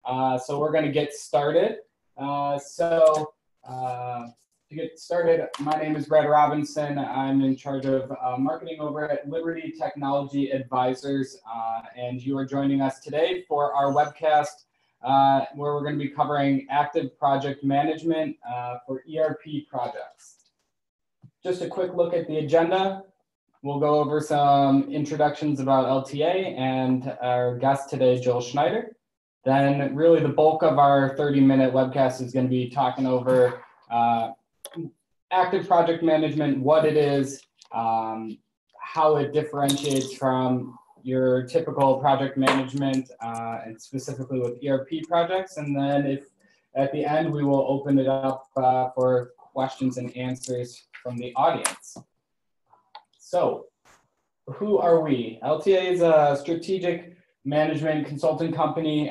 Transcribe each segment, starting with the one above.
So we're going to get started. To get started, my name is Brad Robinson. I'm in charge of marketing over at Liberty Technology Advisors, and you are joining us today for our webcast where we're going to be covering active project management for ERP projects. Just a quick look at the agenda. We'll go over some introductions about LTA and our guest today, Joel Schneider. Then really the bulk of our 30-minute webcast is going to be talking over active project management, what it is, how it differentiates from your typical project management, and specifically with ERP projects. And then if at the end, we will open it up for questions and answers from the audience. So who are we? LTA is a strategic management consulting company,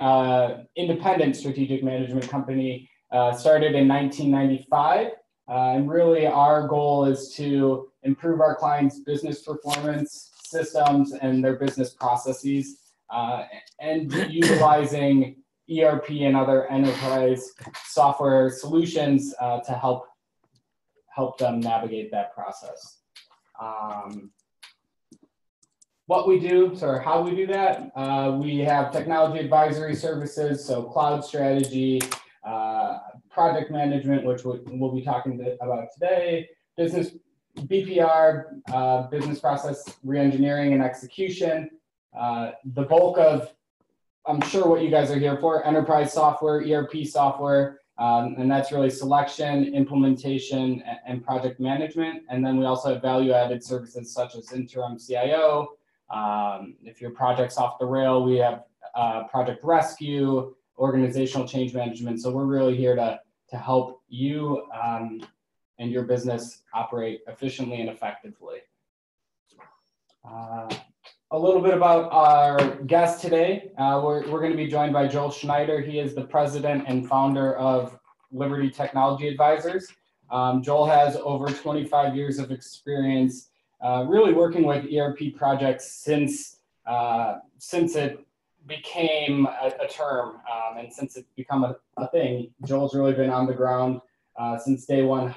independent strategic management company, started in 1995. And really our goal is to improve our clients' business performance, systems, and their business processes, and utilizing ERP and other enterprise software solutions to help them navigate that process. What we do, or how we do that, we have technology advisory services, so cloud strategy, project management, which we'll be talking about today, business BPR, business process reengineering and execution. The bulk of, I'm sure what you guys are here for, enterprise software, ERP software, and that's really selection, implementation, and project management. And then we also have value-added services such as interim CIO. If your project's off the rail, we have project rescue, organizational change management. So we're really here to help you and your business operate efficiently and effectively. A little bit about our guest today. We're going to be joined by Joel Schneider. He is the president and founder of Liberty Technology Advisors. Joel has over 25 years of experience really working with ERP projects since it became a term, and since it's become a thing. Joel's really been on the ground since day one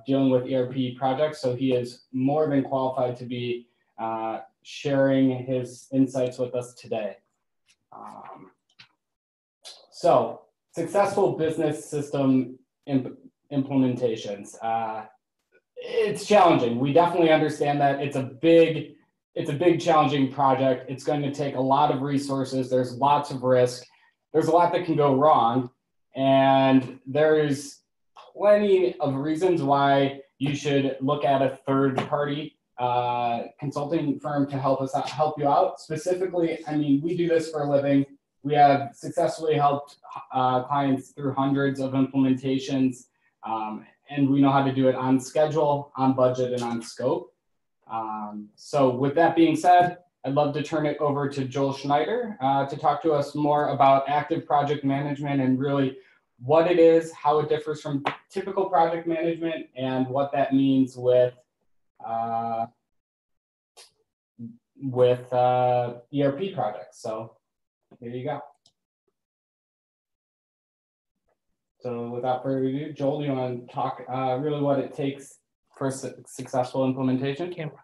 dealing with ERP projects, so he is more than qualified to be sharing his insights with us today. So, successful business system implementations. It's challenging. We definitely understand that it's a big challenging project. It's going to take a lot of resources. There's lots of risk. There's a lot that can go wrong. And there's plenty of reasons why you should look at a third-party consulting firm to help you out. Specifically, I mean, we do this for a living. We have successfully helped clients through hundreds of implementations, and we know how to do it on schedule, on budget, and on scope. So with that being said, I'd love to turn it over to Joel Schneider to talk to us more about active project management and really what it is, how it differs from typical project management, and what that means with ERP projects. So here you go. So without further ado, Joel, do you want to talk really what it takes for a successful implementation? Camera.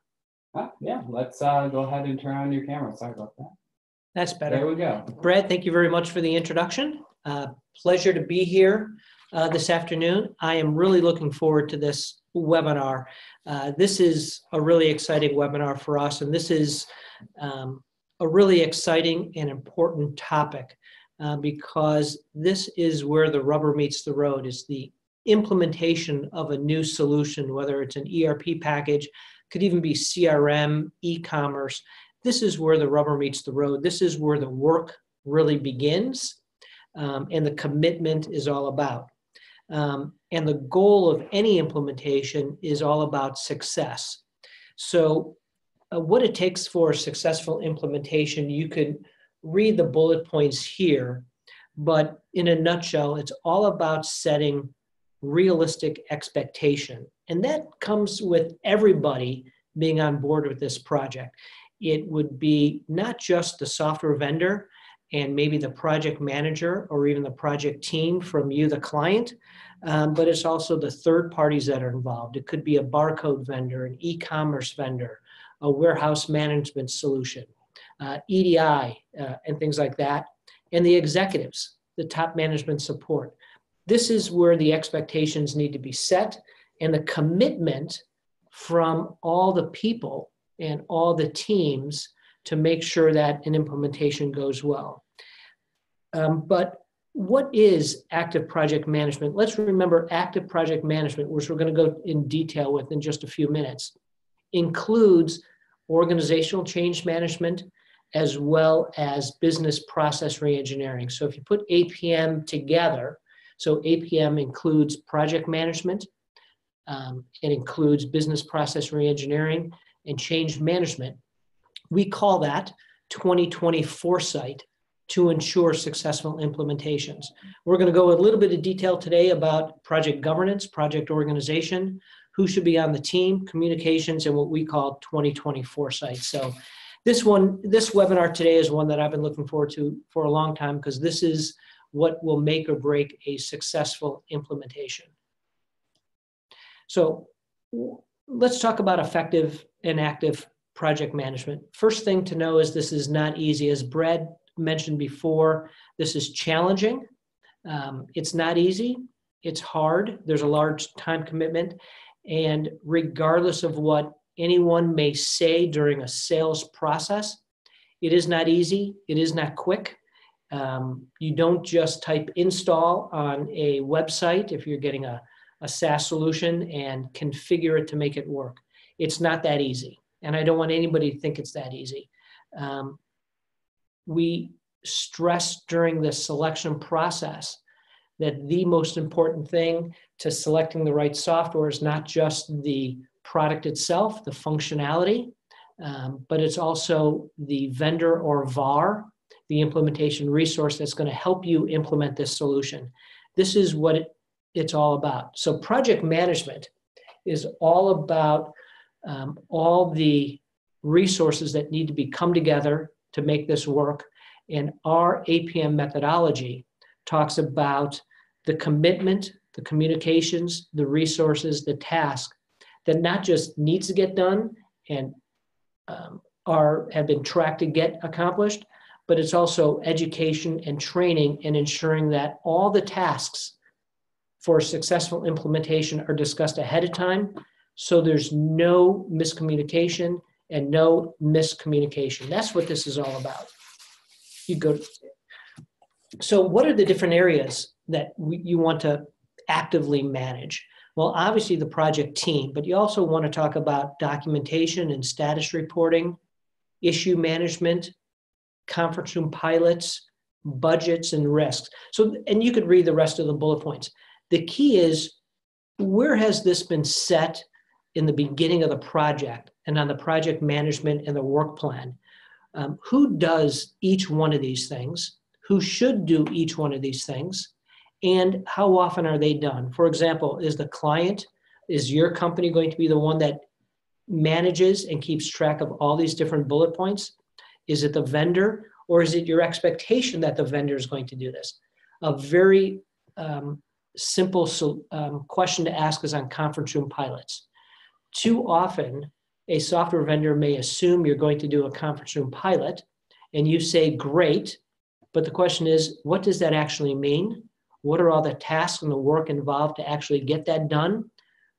Yeah, let's go ahead and turn on your camera. Sorry about that. That's better. There we go. Brad, thank you very much for the introduction. Pleasure to be here this afternoon. I am really looking forward to this webinar. This is a really exciting webinar for us, and this is a really exciting and important topic because this is where the rubber meets the road, is the implementation of a new solution, whether it's an ERP package, could even be CRM, e-commerce. This is where the rubber meets the road. This is where the work really begins, and the commitment is all about. And the goal of any implementation is all about success. So what it takes for a successful implementation, you could read the bullet points here, but in a nutshell, it's all about setting realistic expectation. And that comes with everybody being on board with this project. It would be not just the software vendor and maybe the project manager or even the project team from you, the client, but it's also the third parties that are involved. It could be a barcode vendor, an e-commerce vendor, a warehouse management solution, EDI, and things like that, and the executives, the top management support. This is where the expectations need to be set and the commitment from all the people and all the teams to make sure that an implementation goes well. But what is active project management? Let's remember active project management, which we're going to go in detail with in just a few minutes, includes organizational change management as well as business process reengineering. So if you put APM together, so APM includes project management, it includes business process reengineering and change management. We call that 2020 foresight to ensure successful implementations. We're going to go a little bit of detail today about project governance, project organization, who should be on the team, communications, and what we call 2020 foresight. So this webinar today is one that I've been looking forward to for a long time because this is what will make or break a successful implementation. So let's talk about effective and active project management. First thing to know is this is not easy. As Brad mentioned before, this is challenging. It's not easy. It's hard. There's a large time commitment. And regardless of what anyone may say during a sales process, it is not easy. It is not quick. You don't just type install on a website if you're getting a SaaS solution and configure it to make it work. It's not that easy. And I don't want anybody to think it's that easy. We stress during the selection process that the most important thing to selecting the right software is not just the product itself, the functionality, but it's also the vendor or VAR, the implementation resource that's going to help you implement this solution. This is what it's all about. So project management is all about all the resources that need to be come together to make this work. And our APM methodology talks about the commitment, the communications, the resources, the task that not just needs to get done and have been tracked to get accomplished, but it's also education and training and ensuring that all the tasks for successful implementation are discussed ahead of time so there's no miscommunication and no miscommunication. That's what this is all about. So what are the different areas that you want to actively manage? Well, obviously the project team, but you also want to talk about documentation and status reporting, issue management, conference room pilots, budgets, and risks. So, and you could read the rest of the bullet points. The key is, where has this been set in the beginning of the project and on the project management and the work plan? Who does each one of these things? Who should do each one of these things? And how often are they done? For example, is your company going to be the one that manages and keeps track of all these different bullet points? Is it the vendor, or is it your expectation that the vendor is going to do this? A very simple question to ask is on conference room pilots. Too often, a software vendor may assume you're going to do a conference room pilot, and you say, great, but the question is, what does that actually mean? What are all the tasks and the work involved to actually get that done?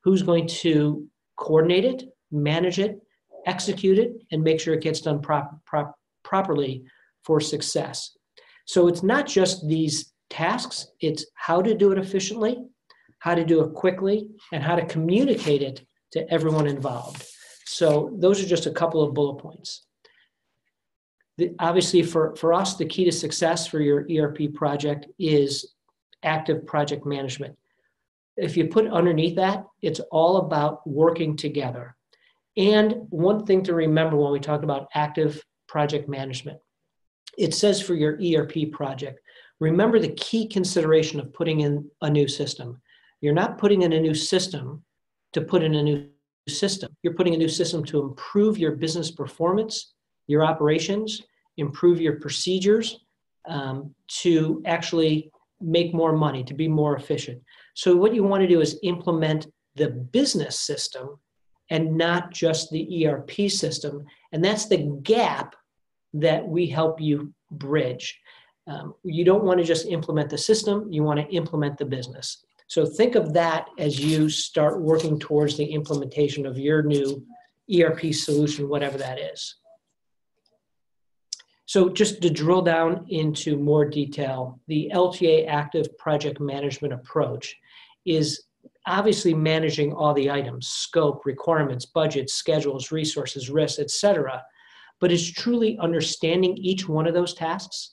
Who's going to coordinate it, manage it, execute it, and make sure it gets done properly for success? So it's not just these tasks, it's how to do it efficiently, how to do it quickly, and how to communicate it to everyone involved. So those are just a couple of bullet points. Obviously, for us, the key to success for your ERP project is active project management. If you put underneath that, it's all about working together. And one thing to remember when we talk about active project management, it says for your ERP project, remember the key consideration of putting in a new system. You're not putting in a new system to put in a new system. You're putting a new system to improve your business performance, your operations, improve your procedures, to actually make more money, to be more efficient. So what you want to do is implement the business system and not just the ERP system. And that's the gap that we help you bridge. You don't want to just implement the system, you want to implement the business. So think of that as you start working towards the implementation of your new ERP solution, whatever that is. So just to drill down into more detail, the LTA active project management approach is obviously managing all the items, scope, requirements, budgets, schedules, resources, risks, etc. But it's truly understanding each one of those tasks.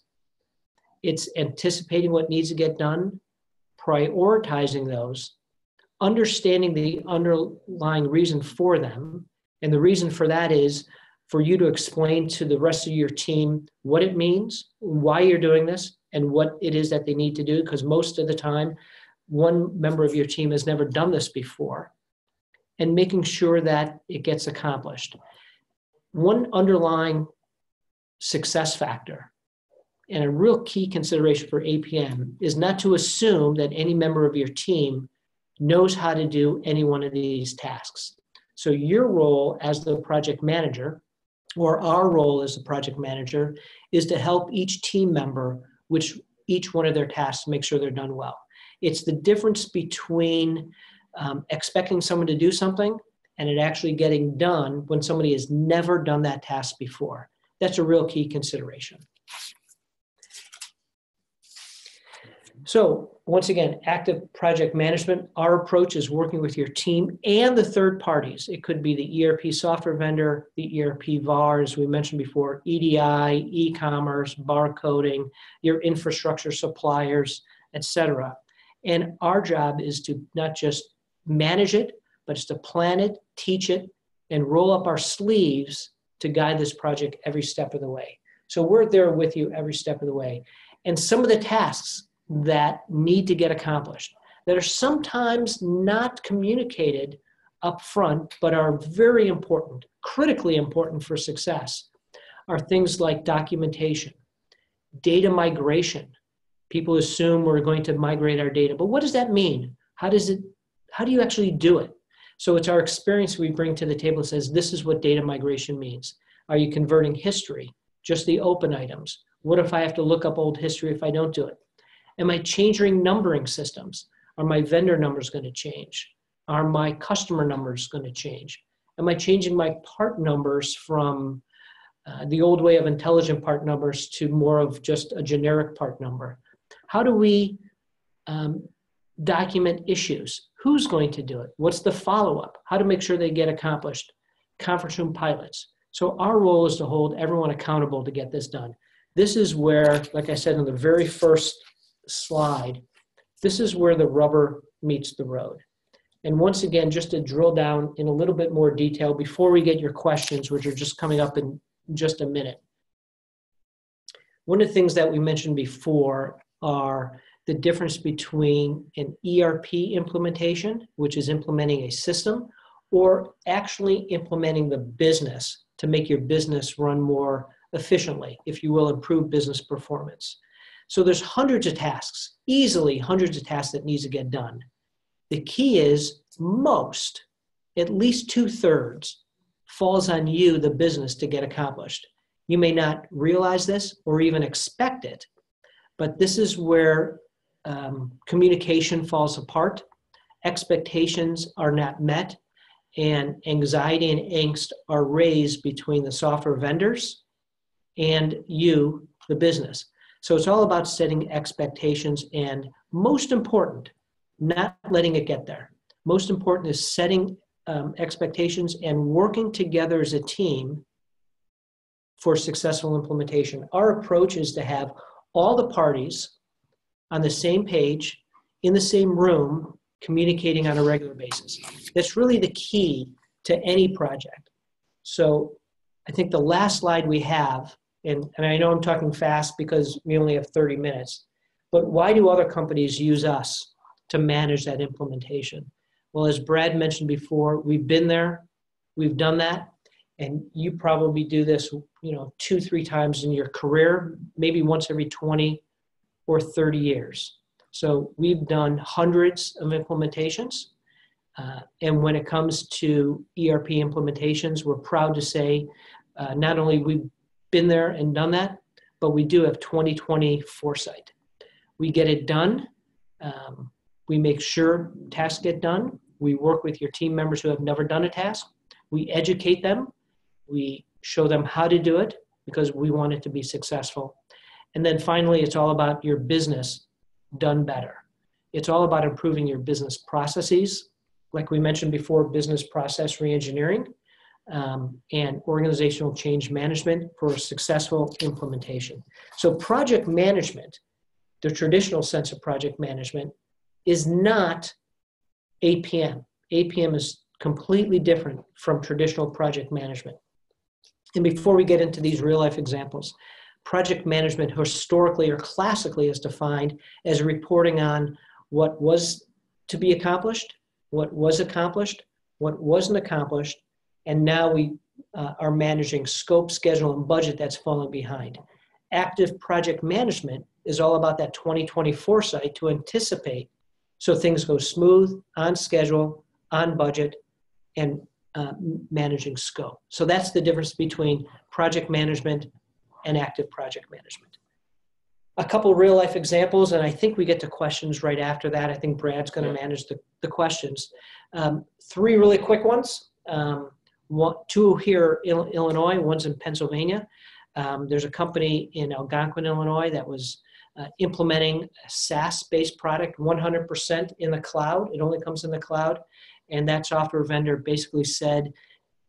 It's anticipating what needs to get done, prioritizing those, understanding the underlying reason for them. And the reason for that is for you to explain to the rest of your team what it means, why you're doing this, and what it is that they need to do, because most of the time, one member of your team has never done this before, and making sure that it gets accomplished. One underlying success factor and a real key consideration for APM is not to assume that any member of your team knows how to do any one of these tasks. So your role as the project manager, or our role as the project manager, is to help each team member with each one of their tasks, make sure they're done well. It's the difference between expecting someone to do something and it actually getting done when somebody has never done that task before. That's a real key consideration. So once again, active project management, our approach is working with your team and the third parties. It could be the ERP software vendor, the ERP VAR, as we mentioned before, EDI, e-commerce, barcoding, your infrastructure suppliers, etc. And our job is to not just manage it, but it's to plan it, teach it, and roll up our sleeves to guide this project every step of the way. So we're there with you every step of the way. And some of the tasks that need to get accomplished, that are sometimes not communicated up front, but are very important, critically important for success, are things like documentation, data migration. People assume we're going to migrate our data, but what does that mean? How do you actually do it? So it's our experience we bring to the table that says, this is what data migration means. Are you converting history, just the open items? What if I have to look up old history if I don't do it? Am I changing numbering systems? Are my vendor numbers going to change? Are my customer numbers going to change? Am I changing my part numbers from the old way of intelligent part numbers to more of just a generic part number? How do we document issues? Who's going to do it? What's the follow-up? How to make sure they get accomplished? Conference room pilots. So our role is to hold everyone accountable to get this done. This is where, like I said in the very first slide, this is where the rubber meets the road. And once again, just to drill down in a little bit more detail before we get your questions, which are just coming up in just a minute. One of the things that we mentioned before are the difference between an ERP implementation, which is implementing a system, or actually implementing the business to make your business run more efficiently, if you will, improve business performance. So there's hundreds of tasks, easily hundreds of tasks that needs to get done. The key is most, at least 2/3, falls on you, the business, to get accomplished. You may not realize this or even expect it, but this is where communication falls apart, expectations are not met, and anxiety and angst are raised between the software vendors and you, the business. So it's all about setting expectations, and most important, not letting it get there. Most important is setting expectations and working together as a team for successful implementation. Our approach is to have all the parties on the same page, in the same room, communicating on a regular basis. That's really the key to any project. So I think the last slide we have, and I know I'm talking fast because we only have 30 minutes, but why do other companies use us to manage that implementation? Well, as Brad mentioned before, we've been there, we've done that, And you probably do this, 2-3 times in your career, maybe once every 20 or 30 years. So we've done hundreds of implementations. And when it comes to ERP implementations, we're proud to say not only we've been there and done that, but we do have 20/20 foresight. We get it done. We make sure tasks get done. We work with your team members who have never done a task. We educate them. We show them how to do it because we want it to be successful. And then finally, it's all about your business done better. It's all about improving your business processes. Like we mentioned before, business process reengineering and organizational change management for a successful implementation. So project management, the traditional sense of project management, is not APM. APM is completely different from traditional project management. And before we get into these real life examples, project management historically or classically is defined as reporting on what was to be accomplished, what was accomplished, what wasn't accomplished, and now we are managing scope, schedule, and budget that's falling behind. Active project management is all about that 20/20 foresight to anticipate so things go smooth, on schedule, on budget, and managing scope. So that's the difference between project management and active project management. A couple real life examples, and I think we get to questions right after that. I think Brad's going to manage the questions. 3 really quick ones. 2 here in Illinois, one's in Pennsylvania. There's a company in Algonquin, Illinois that was implementing a SaaS-based product 100% in the cloud. It only comes in the cloud. And that software vendor basically said,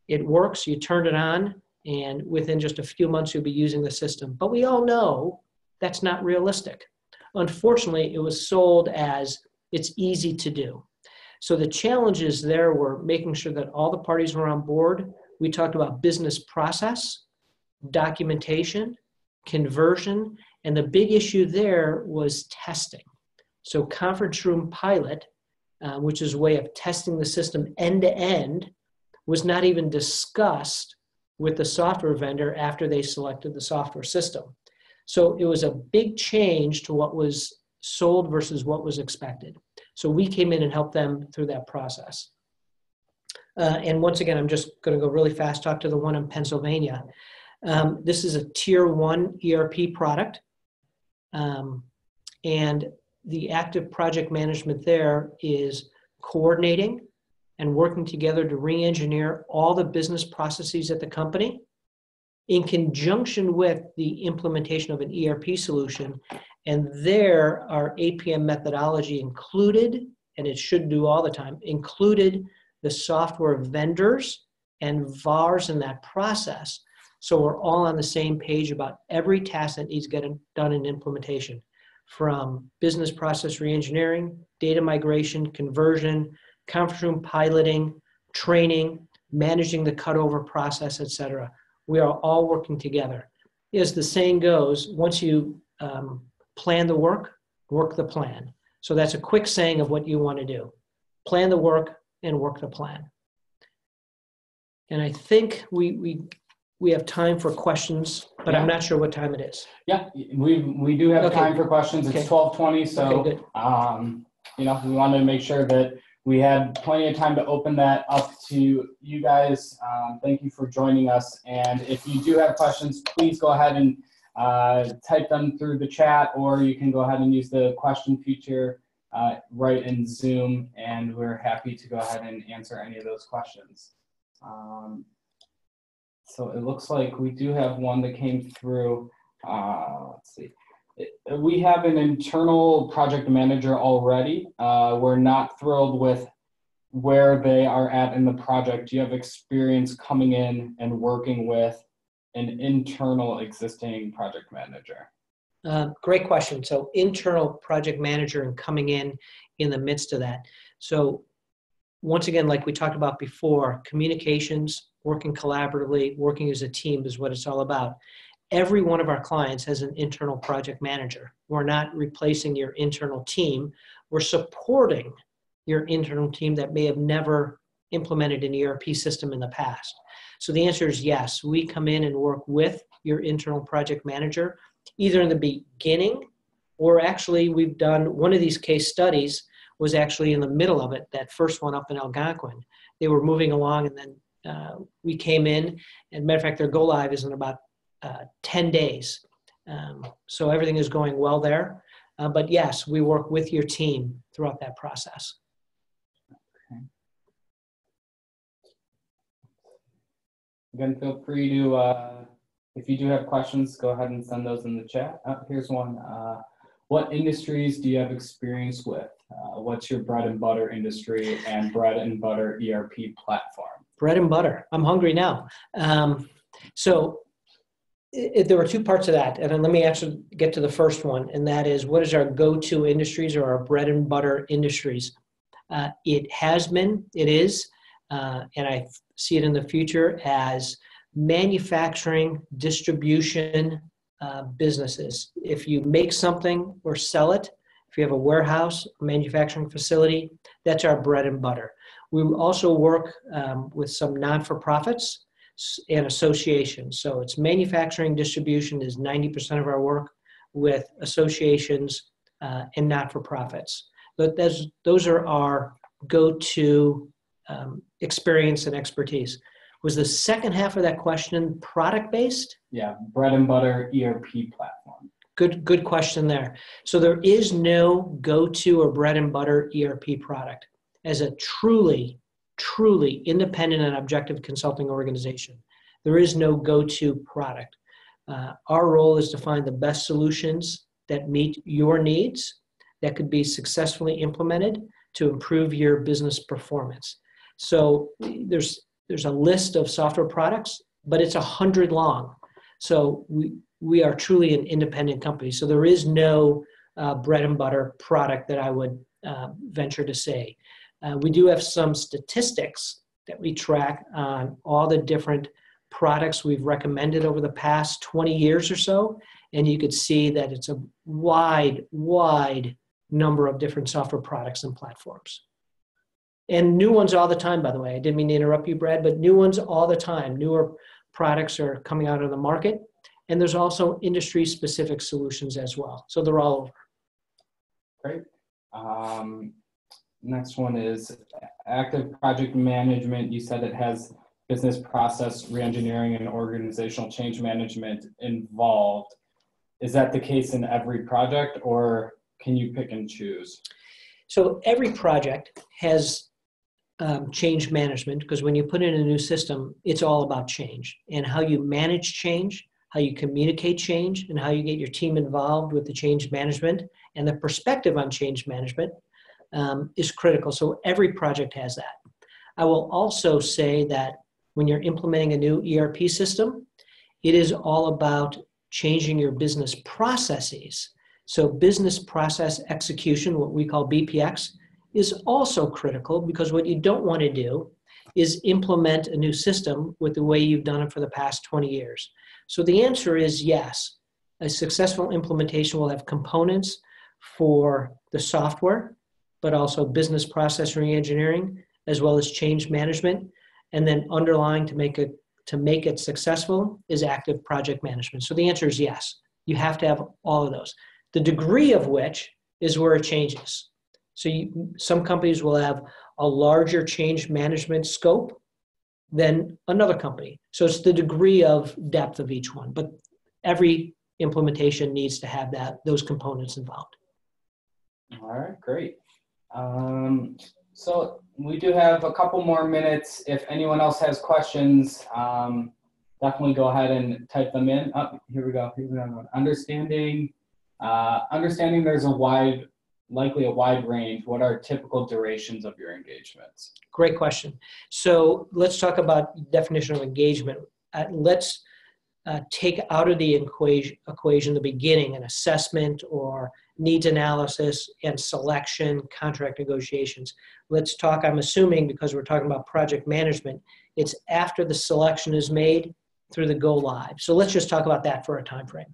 it works, you turn it on, and within just a few months, you'll be using the system. But we all know that's not realistic. Unfortunately, it was sold as it's easy to do. So the challenges there were making sure that all the parties were on board. We talked about business process, documentation, conversion, and the big issue there was testing. So conference room pilot, which is a way of testing the system end to end, was not even discussed with the software vendor after they selected the software system. So it was a big change to what was sold versus what was expected. So we came in and helped them through that process. And once again, I'm just going to go really fast, talk to the one in Pennsylvania. This is a tier 1 ERP product. And the active project management there is coordinating and working together to re-engineer all the business processes at the company in conjunction with the implementation of an ERP solution. And there are APM methodology included, and it should do all the time, included the software vendors and VARs in that process. So we're all on the same page about every task that needs to get done in implementation, from business process reengineering, data migration, conversion, conference room piloting, training, managing the cutover process, et cetera. We are all working together. As the saying goes, once you plan the work, work the plan. So that's a quick saying of what you want to do. Plan the work and work the plan. And I think we have time for questions, but I'm not sure what time it is. Yeah, we do have time for questions. It's 12:20, so good. We wanted to make sure that we had plenty of time to open that up to you guys. Thank you for joining us. And if you do have questions, please go ahead and type them through the chat, or you can go ahead and use the question feature right in Zoom, and we're happy to go ahead and answer any of those questions. So it looks like we do have one that came through. Let's see. We have an internal project manager already. We're not thrilled with where they are at in the project. Do you have experience coming in and working with an internal existing project manager? Great question. So internal project manager and coming in the midst of that. So once again, like we talked about before, communications, working collaboratively, working as a team is what it's all about. Every one of our clients has an internal project manager. We're not replacing your internal team. We're supporting your internal team that may have never implemented an ERP system in the past. So the answer is yes. We come in and work with your internal project manager, either in the beginning, or actually we've done one of these case studies was actually in the middle of it, that first one up in Algonquin. They were moving along, and then we came in, and matter of fact, their go live is in about 10 days. So everything is going well there. But yes, we work with your team throughout that process. Okay. Again, feel free to, if you do have questions, go ahead and send those in the chat. Here's one. What industries do you have experience with? What's your bread and butter industry and bread and butter ERP platform? Bread and butter. I'm hungry now. There were two parts of that, and then let me actually get to the first one, and that is, what is our go-to industries or our bread and butter industries? It has been, it is, and I see it in the future as manufacturing, distribution businesses. If you make something or sell it, if you have a warehouse, a manufacturing facility, that's our bread and butter. We also work with some non-for-profits and associations. So it's manufacturing, distribution is 90% of our work, with associations and not-for-profits. But those are our go-to experience and expertise. Was the second half of that question product-based? Yeah, bread and butter ERP platform. Good question there. So there is no go-to or bread and butter ERP product. As a truly independent and objective consulting organization, there is no go-to product. Our role is to find the best solutions that meet your needs, that could be successfully implemented to improve your business performance. So there's a list of software products, but it's 100 long. So we are truly an independent company. So there is no bread and butter product that I would venture to say. We do have some statistics that we track on all the different products we've recommended over the past 20 years or so. And you could see that it's a wide number of different software products and platforms. And new ones all the time, by the way. I didn't mean to interrupt you, Brad, but new ones all the time. Newer products are coming out of the market. And there's also industry-specific solutions as well. So they're all over. Great. Next one is active project management. You said it has business process reengineering and organizational change management involved. Is that the case in every project, or can you pick and choose? So every project has change management, because when you put in a new system, it's all about change and how you manage change, how you communicate change, and how you get your team involved with the change management, and the perspective on change management is critical. So every project has that. I will also say that when you're implementing a new ERP system, it is all about changing your business processes. So business process execution, what we call BPX, is also critical, because what you don't want to do is implement a new system with the way you've done it for the past 20 years. So the answer is yes. A successful implementation will have components for the software, but also business process reengineering, as well as change management. And then underlying to make it successful is active project management. So the answer is yes. You have to have all of those. The degree of which is where it changes. So some companies will have a larger change management scope than another company. So it's the degree of depth of each one, but every implementation needs to have those components involved. All right, great. So we do have a couple more minutes. If anyone else has questions, definitely go ahead and type them in. Oh, here we go. Here's another one. Understanding there's likely a wide range. What are typical durations of your engagements? Great question. So let's talk about definition of engagement. Let's take out of the equation the beginning, an assessment or needs analysis and selection, contract negotiations. Let's talk, I'm assuming, because we're talking about project management, it's after the selection is made through the go live. So let's just talk about that for a time frame.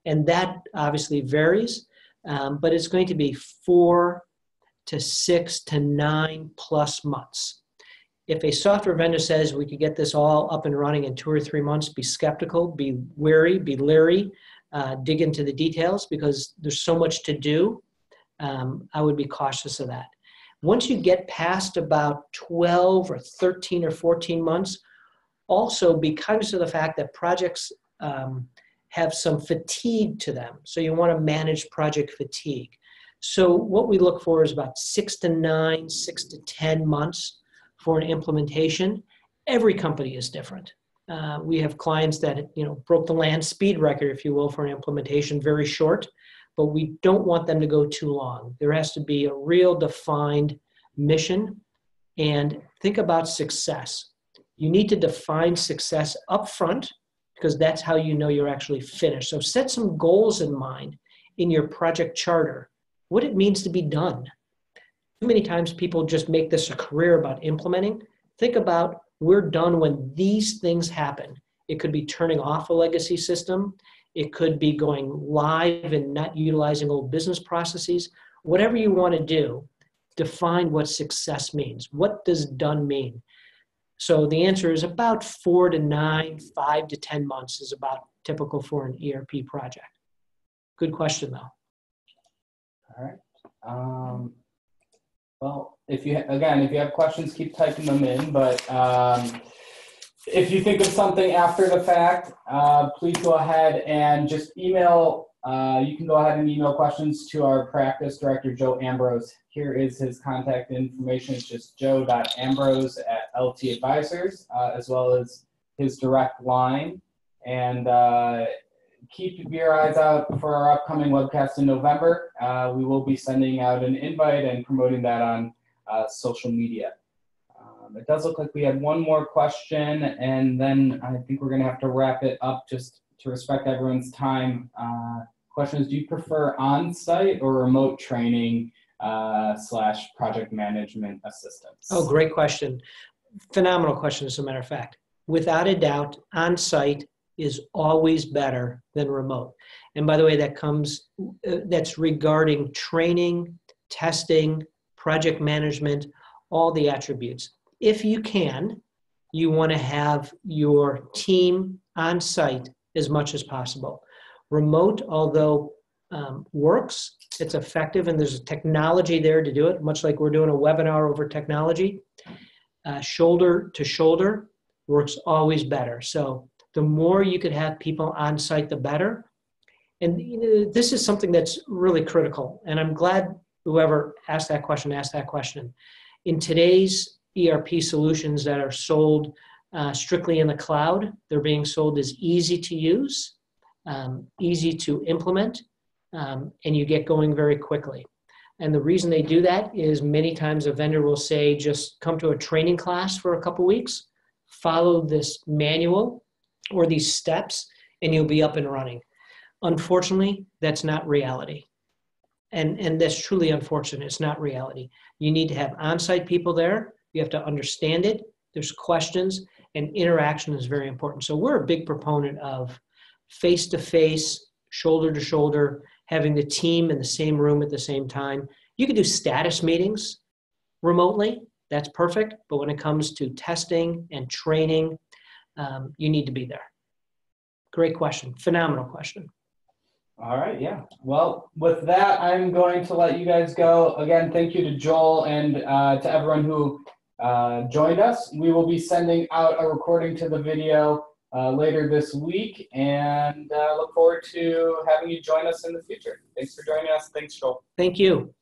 And that obviously varies, but it's going to be 4 to 6 to 9+ months. If a software vendor says we could get this all up and running in 2 or 3 months, be skeptical, be wary, be leery, dig into the details because there's so much to do. I would be cautious of that. Once you get past about 12 or 13 or 14 months, also be conscious of the fact that projects have some fatigue to them. So you want to manage project fatigue. So what we look for is about 6 to 9, 6 to 10 months for an implementation. Every company is different. We have clients that broke the land speed record, if you will, for an implementation, very short, but we don't want them to go too long. There has to be a real defined mission. And think about success. You need to define success up front because that's how you know you're actually finished. So set some goals in mind in your project charter, what it means to be done. Too many times people just make this a career about implementing. Think about we're done when these things happen. It could be turning off a legacy system. It could be going live and not utilizing old business processes. Whatever you want to do, define what success means. What does done mean? So the answer is about 4 to 9, 5 to 10 months is about typical for an ERP project. Good question, though. All right. Well, if you have questions, keep typing them in. But if you think of something after the fact, please go ahead and just email. You can go ahead and email questions to our practice director, Joe Ambrose. Here is his contact information. It's just joe.ambrose@LT-Advisors, as well as his direct line. And keep your eyes out for our upcoming webcast in November. We will be sending out an invite and promoting that on social media. It does look like we had one more question, and then I think we're going to have to wrap it up just to respect everyone's time. Question is, do you prefer on-site or remote training / project management assistance? Oh, great question. Phenomenal question, as a matter of fact. Without a doubt, on-site is always better than remote. And by the way, that's regarding training, testing, project management, all the attributes. If you can, you want to have your team on site as much as possible. Remote, although works, it's effective, and there's a technology there to do it, much like we're doing a webinar over technology. Shoulder to shoulder works always better. So the more you could have people on site, the better. And this is something that's really critical. And I'm glad whoever asked that question. In today's ERP solutions that are sold strictly in the cloud, they're being sold as easy to use, easy to implement, and you get going very quickly. And the reason they do that is many times a vendor will say, just come to a training class for a couple weeks, follow this manual or these steps, and you'll be up and running. Unfortunately, that's not reality. And that's truly unfortunate. It's not reality. You need to have on-site people there. You have to understand it. There's questions, and interaction is very important. So we're a big proponent of face-to-face, shoulder-to-shoulder, having the team in the same room at the same time. You can do status meetings remotely. That's perfect. But when it comes to testing and training, you need to be there. Great question. Phenomenal question. All right, yeah. Well, with that, I'm going to let you guys go. Again, thank you to Joel and to everyone who joined us. We will be sending out a recording to the video later this week, and look forward to having you join us in the future. Thanks for joining us. Thanks, Joel. Thank you.